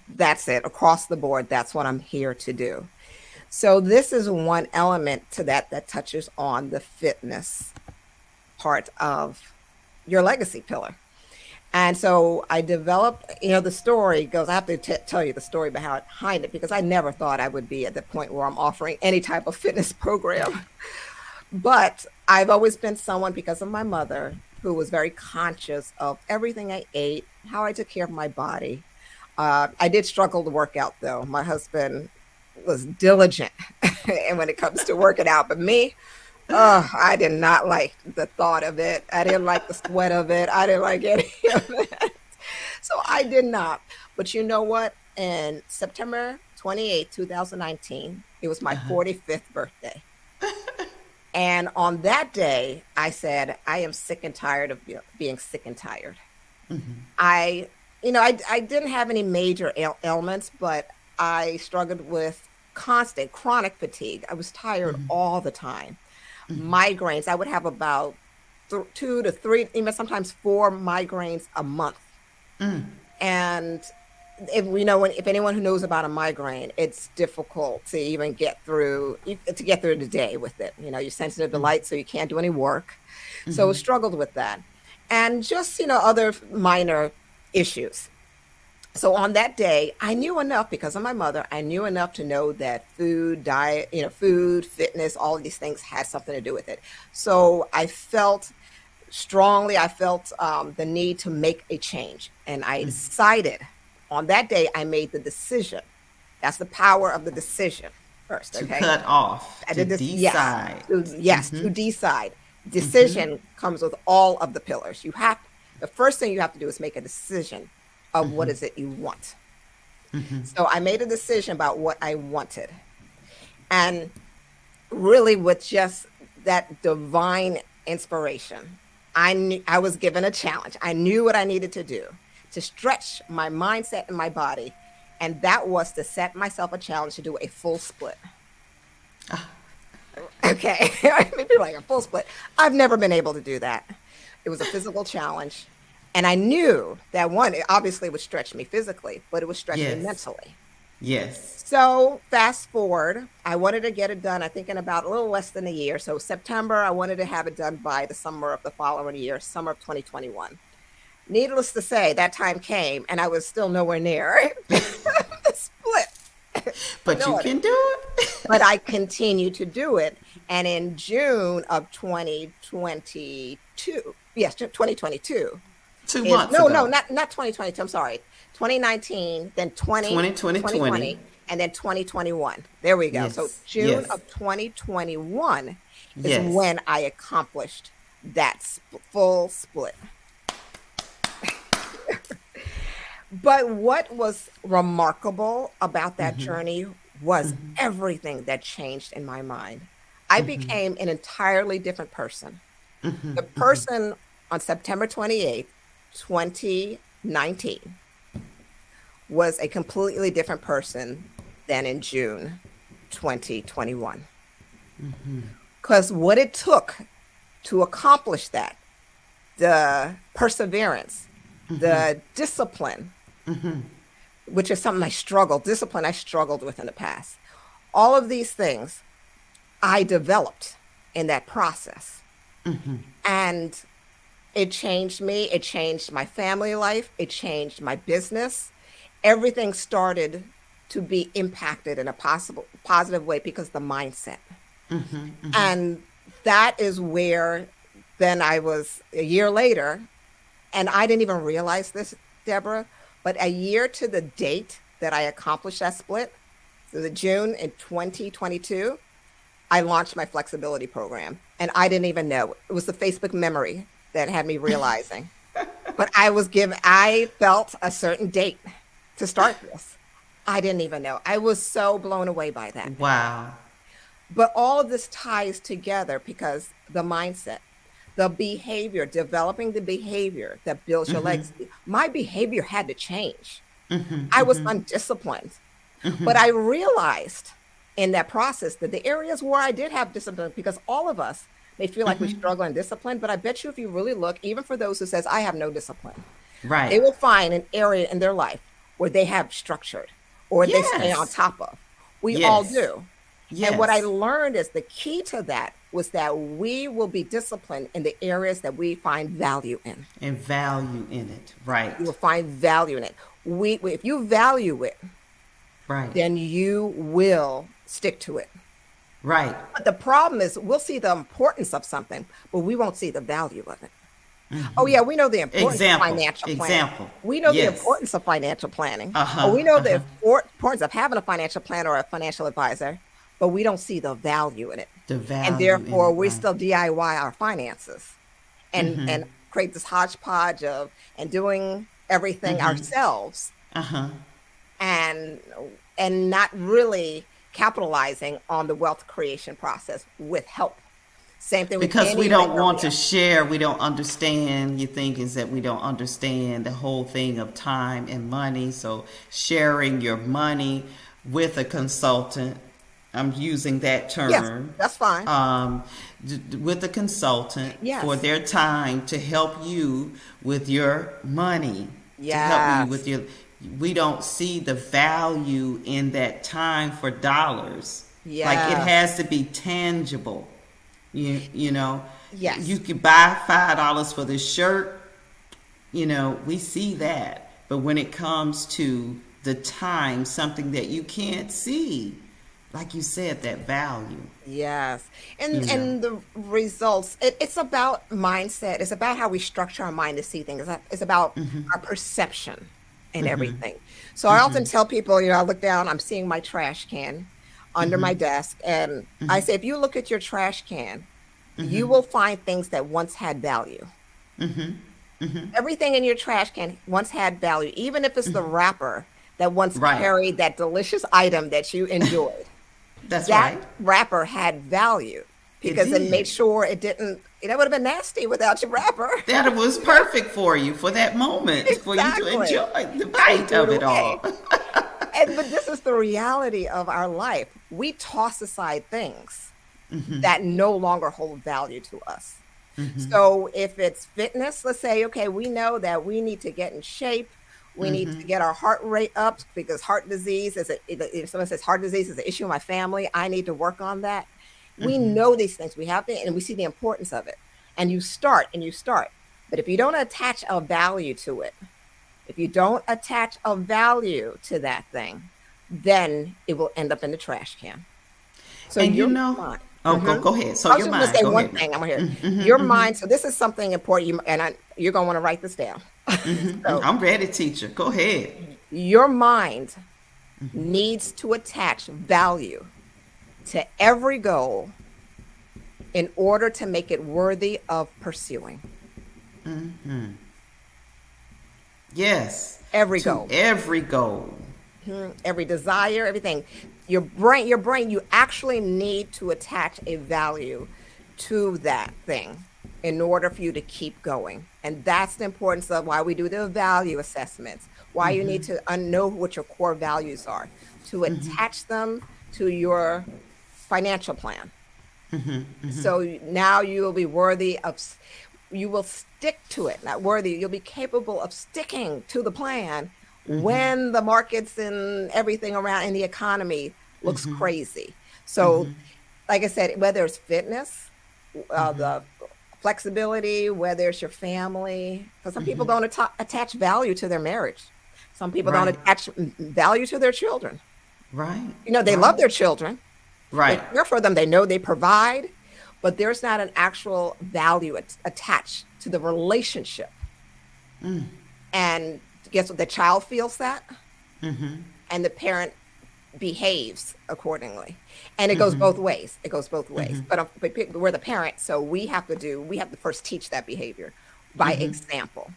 That's it. Across the board, that's what I'm here to do. So this is one element to that touches on the fitness part of your legacy pillar. And so I developed, the story goes, I have to tell you the story behind it, because I never thought I would be at the point where I'm offering any type of fitness program. But I've always been someone, because of my mother, who was very conscious of everything I ate, how I took care of my body. I did struggle to work out, though. My husband was diligent and when it comes to working out, but me, I did not like the thought of it. I didn't like the sweat of it. I didn't like any of it. So I did not. But you know what? In September 28, 2019, it was my 45th birthday. And on that day, I said, I am sick and tired of being sick and tired. I didn't have any major ailments, but I struggled with constant chronic fatigue. I was tired all the time. Migraines, I would have about 2 to 3, even sometimes 4 migraines a month. And if anyone who knows about a migraine, it's difficult to even get through the day with it. You're sensitive to light, so you can't do any work. So I struggled with that. And just, other minor issues. So on that day, I knew enough, because of my mother, I knew enough to know that food, diet, food, fitness, all of these things had something to do with it. So I felt strongly, the need to make a change. And I decided on that day, I made the decision. That's the power of the decision first. To cut off, to decide. To decide Decision comes with all of the pillars. The first thing you have to do is make a decision of what is it you want. So I made a decision about what I wanted. And really with just that divine inspiration, I was given a challenge. I knew what I needed to do to stretch my mindset and my body. And that was to set myself a challenge to do a full split. Okay. Maybe like a full split. I've never been able to do that. It was a physical challenge. And I knew that one, it obviously would stretch me physically, but it would stretch me mentally. Yes. So fast forward, I wanted to get it done, I think in about a little less than a year. So September, I wanted to have it done by the summer of the following year, summer of 2021. Needless to say, that time came and I was still nowhere near the split. But you can do it. But I continued to do it. And in June of 2022, yes, 2022. 2 months ago. No, not 2022. I'm sorry. 2019, then 2020, and then 2021. There we go. Yes. So June of 2021 is when I accomplished that full split. But what was remarkable about that journey was everything that changed in my mind. I became an entirely different person. The person on September 28th, 2019 was a completely different person than in June 2021. Because what it took to accomplish that, the perseverance, the discipline, which is something I struggled with in the past. All of these things I developed in that process. And it changed me. It changed my family life. It changed my business. Everything started to be impacted in a positive way because of the mindset. And that is where then I was a year later, and I didn't even realize this, Deborah, but a year to the date that I accomplished that split, so the June in 2022, I launched my flexibility program. And I didn't even know. It was the Facebook memory that had me realizing. But I felt a certain date to start this. I didn't even know. I was so blown away by that. Wow. But all of this ties together because the mindset, the behavior, developing the behavior that builds your legacy. My behavior had to change. I was undisciplined. But I realized in that process that the areas where I did have discipline, because all of us may feel like we struggle in discipline, but I bet you if you really look, even for those who says, I have no discipline, they will find an area in their life where they have structured or they stay on top of. We all do. And what I learned is the key to that was that we will be disciplined in the areas that we find value in. And value in it, right. You will find value in it. If you value it, then you will stick to it. Right. But the problem is we'll see the importance of something, but we won't see the value of it. Oh, yeah, we know the importance of financial planning. We know the importance of financial planning. We know the importance of having a financial planner or a financial advisor, but we don't see the value in it. And therefore, we still DIY our finances and create this hodgepodge of and doing everything ourselves and not really capitalizing on the wealth creation process with help. Same thing with because we don't want to share. We don't understand. You think is that we don't understand the whole thing of time and money. So sharing your money with a consultant, I'm using that term. Yes, that's fine. With a consultant for their time to help you with your money. To help you with your. We don't see the value in that time for dollars. Like it has to be tangible. You know, you could buy $5 for this shirt. You know, we see that. But when it comes to the time, something that you can't see, like you said, that value. Yes. And the results, it's about mindset. It's about how we structure our mind to see things. It's about our perception and everything. So I often tell people, you know, I look down, I'm seeing my trash can under my desk. And I say, if you look at your trash can, you will find things that once had value. Everything in your trash can once had value, even if it's the wrapper that once Right. carried that delicious item that you enjoyed. That's That right. wrapper had value because it made did. sure it didn't, that would have been nasty without your wrapper. That was perfect for you for that moment, for you to Exactly. enjoy the bite Threw of it it all. away. But this is the reality of our life. We toss aside things that no longer hold value to us. So if it's fitness, let's say, okay, we know that we need to get in shape. We need to get our heart rate up because heart disease if someone says heart disease is an issue in my family, I need to work on that. We know these things. We have and we see the importance of it. And you start. But if you don't attach a value to it, if you don't attach a value to that thing, then it will end up in the trash can. So And your you know, mind. go ahead. So I was your just mind, gonna say go one ahead. thing. I'm here. Your mind. So this is something important. You're gonna want to write this down. So I'm ready, teacher. Go ahead. your mind needs to attach value to every goal in order to make it worthy of pursuing. Yes. Every To goal. every goal. Every desire, everything. Your brain, you actually need to attach a value to that thing in order for you to keep going. And that's the importance of why we do the value assessments, why you need to know what your core values are, to attach them to your financial plan. So now you will be worthy of, you will stick to it, not worthy, you'll be capable of sticking to the plan when the markets and everything around in the economy looks crazy. So, like I said, whether it's fitness, the flexibility, whether it's your family, because some people don't attach value to their marriage. Some people don't Right. attach value to their children. Right. You know, they love their children. They Right. care for them. They know they provide, but there's not an actual value attached to the relationship. And guess what? The child feels that, and the parent behaves accordingly. And it goes both ways. It goes both ways. But we're the parent, so we have to first teach that behavior by example.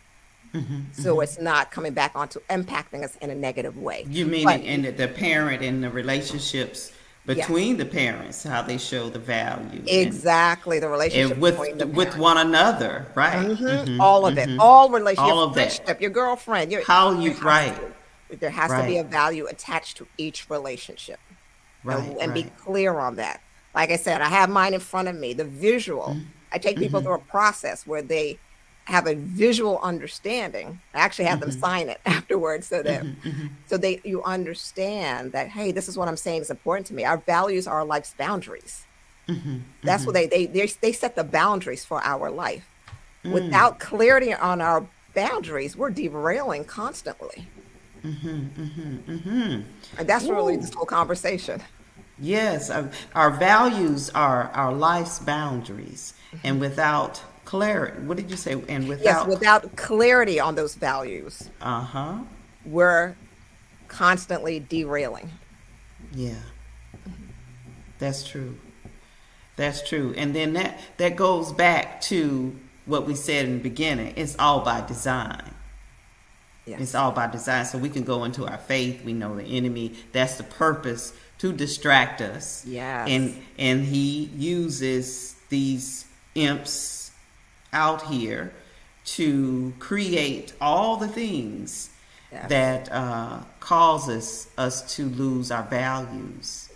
So it's not coming back onto impacting us in a negative way. You mean But- in the parent and the relationships between the parents, how they show the value. Exactly, the relationship And with between the with parents. one another, right? All of it, all relationship, All of that. friendship, your girlfriend, How you- there has right. there has to be a Right. value attached to each relationship, Right. and be Right. clear on that. Like I said, I have mine in front of me, the visual. I take people through a process where they have a visual understanding. I actually have them sign it afterwards so that you understand that, hey, this is what I'm saying is important to me. Our values are our life's boundaries. That's what they set the boundaries for our life. Without clarity on our boundaries, we're derailing constantly. And that's really this whole conversation. Yes, our values are our life's boundaries, and without clarity, what did you say? And Yes, without, without clarity on those values, we're constantly derailing. yeah, that's true. That's true. And then that goes back to what we said in the beginning. It's all by design. Yes. It's all by design. So we can go into our faith. We know the enemy. That's the purpose, to distract us. Yes. And he uses these imps out here to create all the things Yes. that causes us to lose our values.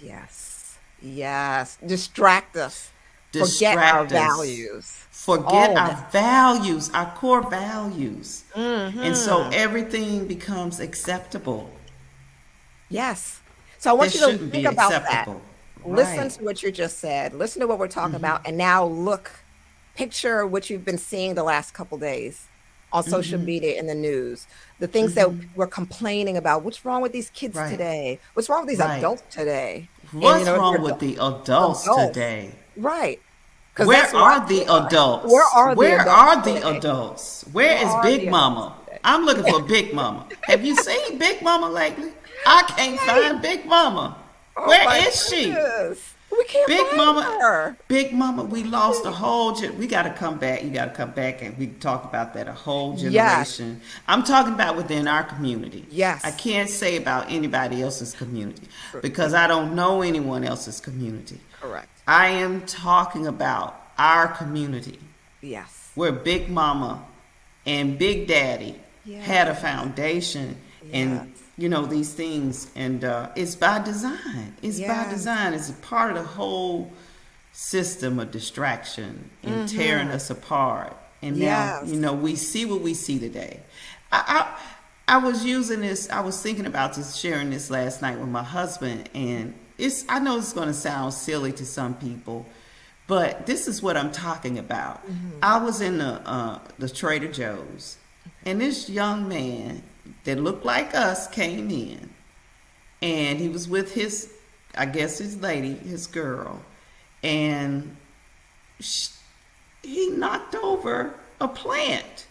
Yes. Distract us. Forget our Distract us. values. Forget All of our values, our core values. And so everything becomes acceptable. Yes. So I want This you to shouldn't think be about acceptable. that. Listen Right. to what you just said. Listen to what we're talking about. And now picture what you've been seeing the last couple days on social media and the news. The things that we're complaining about. What's wrong with these kids Right. today? What's wrong with these Right. adults today? And, What's you know, wrong they're with the adults today? Right. 'Cause Where that's what are I the feel. adults? Where are the Where adults are the today? adults? Where is are Big the Mama? adults today? I'm looking for Big Mama. Have you seen Big Mama lately? I can't find Big Mama. Oh Where my is she? goodness. we can't Big find Mama, her. Big Mama, we lost a whole we got to come back. You got to come back and we talk about that, a whole Yes. generation. I'm talking about within our community. Yes. I can't say about anybody else's community True. because I don't know anyone else's community. Correct. I am talking about our community Yes. where Big Mama and Big Daddy Yes. had a foundation and Yes. these things, and it's by design. It's by Yes. design. It's a part of the whole system of distraction and tearing us apart. And now Yes. we see what we see today. I was using this. I was thinking about this, sharing this last night with my husband, and I know it's going to sound silly to some people, but this is what I'm talking about. I was in the Trader Joe's, and this young man that looked like us came in, and he was with his lady, his girl, and he knocked over a plant.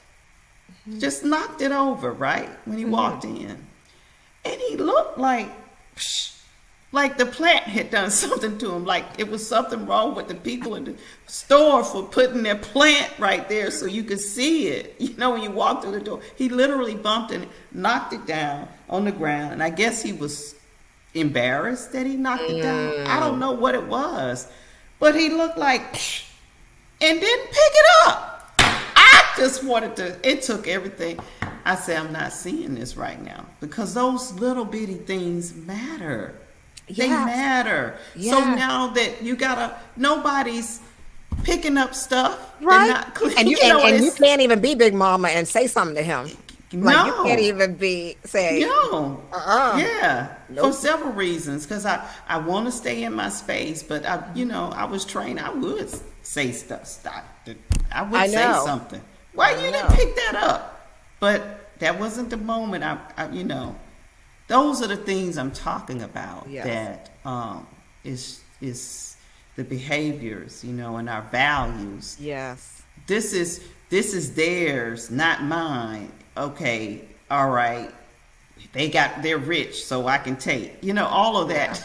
Just knocked it over, right? When he walked in. And he looked like the plant had done something to him, like it was something wrong with the people in the store for putting their plant right there so you could see it. When you walk through the door, he literally bumped and knocked it down on the ground. And I guess he was embarrassed that he knocked it down. I don't know what it was, but he looked like, and didn't pick it up. I just wanted to, it took everything. I said, I'm not seeing this right now because those little bitty things matter. They Yes. matter. Yes. So now that nobody's picking up stuff. Right. And you can't even be Big Mama and say something to him. Like you can't even say No. Yeah. Nope. For several reasons. Because I want to stay in my space, but I was trained. I would say stuff. I would say something. Why you didn't pick that up? But that wasn't the moment. Those are the things I'm talking about. Yes. That is the behaviors, and our values. Yes. This is theirs, not mine. Okay, all right. They're rich, so I can take. All of that.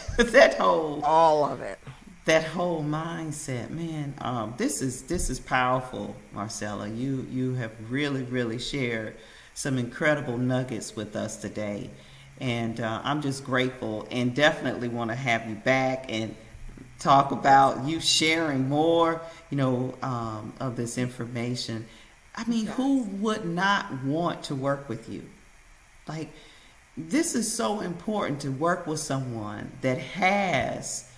All of it. That whole mindset, man. This is powerful, Marcella. You have really, really shared some incredible nuggets with us today, and I'm just grateful, and definitely want to have you back and talk about you sharing more, of this information. I mean, who would not want to work with you? Like, this is so important to work with someone that has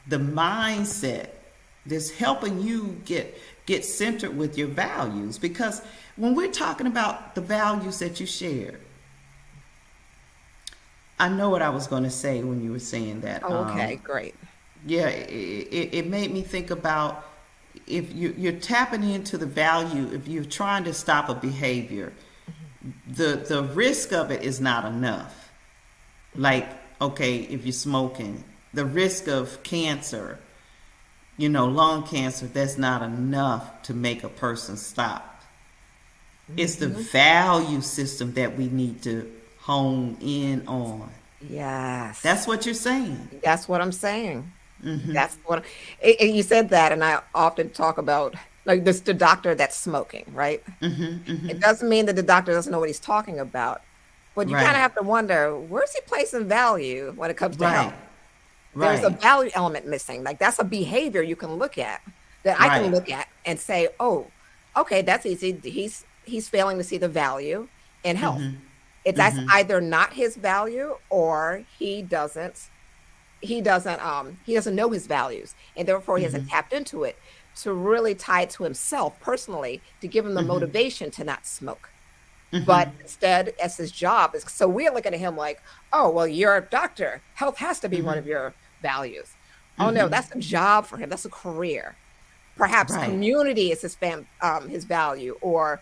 the mindset that's helping you get centered with your values. Because when we're talking about the values that you share, I know what I was going to say when you were saying that. Oh, okay, great. Yeah, it made me think about if you're tapping into the value, if you're trying to stop a behavior, the risk of it is not enough. Like, okay, if you're smoking, the risk of cancer, lung cancer, that's not enough to make a person stop. It's the value system that we need to hone in on. Yes. That's what you're saying. That's what I'm saying. That's what you said that, and I often talk about like this the doctor that's smoking, right? It doesn't mean that the doctor doesn't know what he's talking about, but you kind of have to wonder, where's he placing value when it comes to health? There's a value element missing. Like that's a behavior you can look at that I can look at and say, oh, okay, that's easy. He's failing to see the value in health. That's either not his value or he doesn't know his values, and therefore he hasn't tapped into it to really tie it to himself personally to give him the motivation to not smoke. But instead, as his job is, so we're looking at him like, oh, well, you're a doctor. Health has to be one of your values. Oh no, that's a job for him. That's a career. Perhaps community is his value, or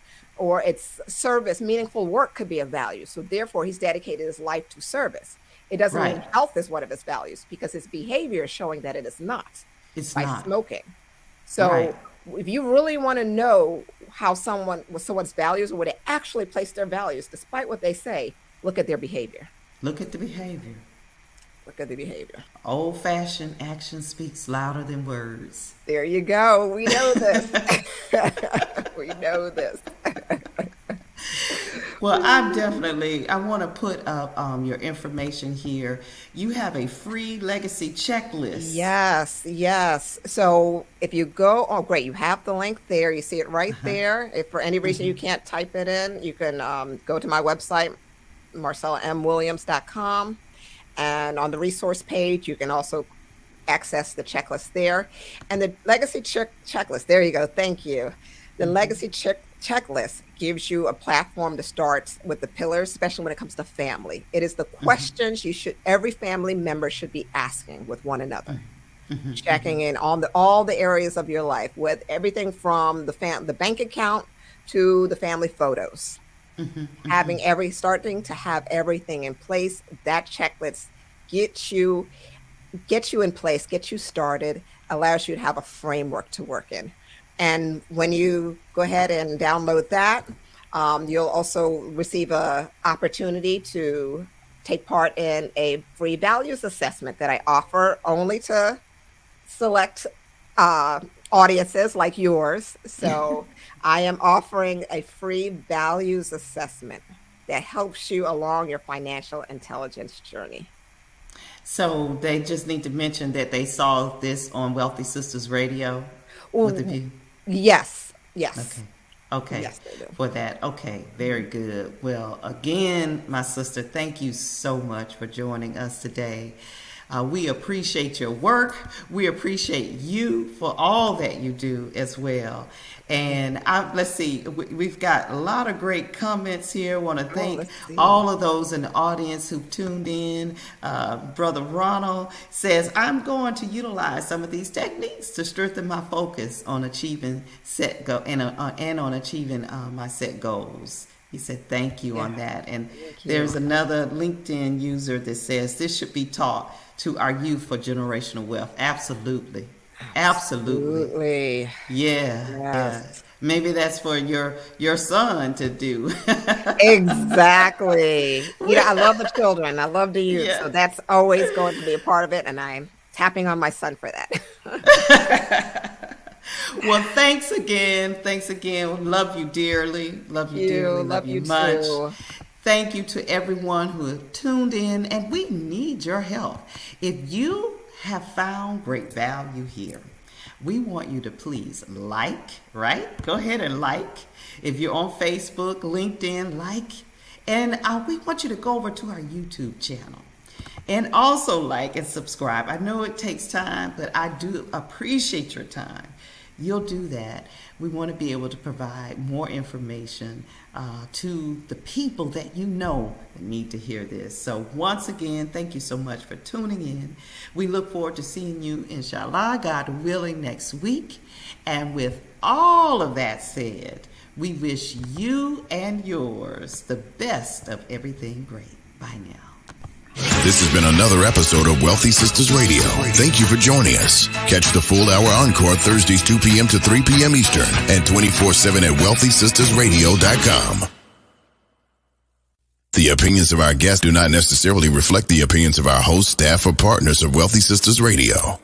it's service, meaningful work could be a value. So therefore, he's dedicated his life to service. It doesn't mean health is one of his values because his behavior is showing that it is not. It's by not. Smoking. So if you really want to know how someone's values or where they actually place their values, despite what they say, look at their behavior. Look at the behavior. Look at the behavior. Old-fashioned action speaks louder than words. There you go. We know this. We know this. Well, I want to put up your information here. You have a free legacy checklist. Yes. So if you go, oh, great, you have the link there. You see it right there. If for any reason you can't type it in, you can go to my website, marcellamwilliams.com. And on the resource page, you can also access the checklist there. And the legacy checklist, there you go. Thank you. The legacy checklist gives you a platform to start with the pillars, especially when it comes to family. It is the questions every family member should be asking with one another, checking in on all the areas of your life, with everything from the bank account to the family photos. Starting to have everything in place. That checklist gets you in place, gets you started, allows you to have a framework to work in. And when you go ahead and download that, you'll also receive an opportunity to take part in a free values assessment that I offer only to select audiences like yours. So I am offering a free values assessment that helps you along your financial intelligence journey. So they just need to mention that they saw this on Wealthy Sistas Radio with the view. Yes. Okay. Yes, they do. For that. Okay. Very good. Well, again, my sister, thank you so much for joining us today. We appreciate your work. We appreciate you for all that you do as well. And let's see, we've got a lot of great comments here. I want to thank all of those in the audience who've tuned in. Brother Ronald says, I'm going to utilize some of these techniques to strengthen my focus on achieving on achieving my set goals. He said, thank you on that. And there's another LinkedIn user that says this should be taught to our youth for generational wealth. Absolutely. Yeah. Maybe that's for your son to do. Exactly. I love the children. I love the youth. So that's always going to be a part of it. And I'm tapping on my son for that. Well, thanks again. Love you dearly. Love you much. Too. Thank you to everyone who have tuned in, and we need your help. If you have found great value here, we want you to please right? Go ahead and like. If you're on Facebook, LinkedIn, like. And we want you to go over to our YouTube channel and also like and subscribe. I know it takes time, but I do appreciate your time. You'll do that. We want to be able to provide more information to the people that you know need to hear this. So once again, thank you so much for tuning in. We look forward to seeing you, inshallah, God willing, next week. And with all of that said, we wish you and yours the best of everything great. Bye now. This has been another episode of Wealthy Sistas Radio. Thank you for joining us. Catch the full hour encore Thursdays 2 p.m. to 3 p.m. Eastern and 24/7 at wealthysistasradio.com. The opinions of our guests do not necessarily reflect the opinions of our hosts, staff, or partners of Wealthy Sistas Radio.